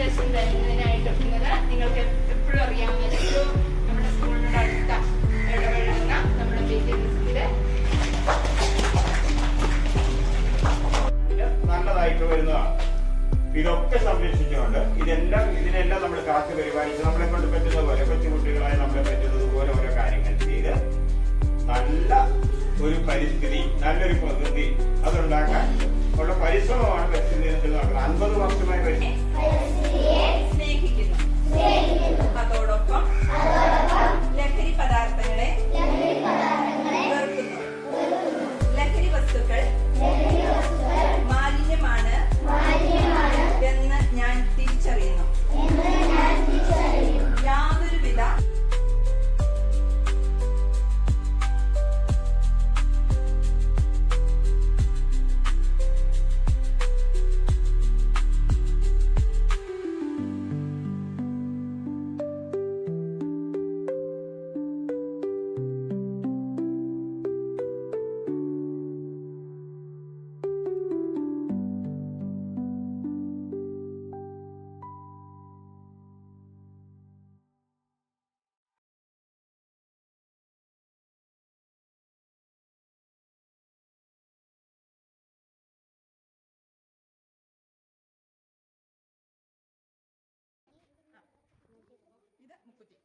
സന്ദേശം തരുന്നതിനായിട്ട് നിങ്ങൾക്ക് എപ്പോഴും അറിയാവുന്ന നമ്മുടെ സ്കൂളിനോട് അടുത്ത ഇടപഴകുന്ന നമ്മുടെ വിദ്യാഭ്യാസത്തിന്റെ നല്ലതായിട്ട് വരുന്നതാണ്. ഇതൊക്കെ സംരക്ഷിച്ചുകൊണ്ട് ഇതിനെല്ലാം നമ്മൾ കാത്തു പരിപാലിച്ച് നമ്മളെ കൊണ്ട് പറ്റുന്ന പോലെ കൊച്ചുകുട്ടികളായി നമ്മളെ പറ്റുന്നത് പോലെ ഓരോ കാര്യങ്ങൾ ചെയ്ത് നല്ല ഒരു പരിസ്ഥിതി, നല്ലൊരു പ്രകൃതി അതുണ്ടാക്കാൻ ഉള്ള പരിശ്രമമാണ് പരിസ്ഥിതി ദിനത്തിൽ നടക്കുന്നത്. 50 വർഷമായി സ്നേഹിക്കുന്നു. അതോടൊപ്പം ലഹരി പദാർത്ഥങ്ങളെ വെറുക്കുന്നു. ലഹരി വസ്തുക്കൾ മാലിന്യമാണ് എന്ന് ഞാൻ തിരിച്ചറിയുന്നു. യാതൊരുവിധ ഇത് മുക്കുറ്റി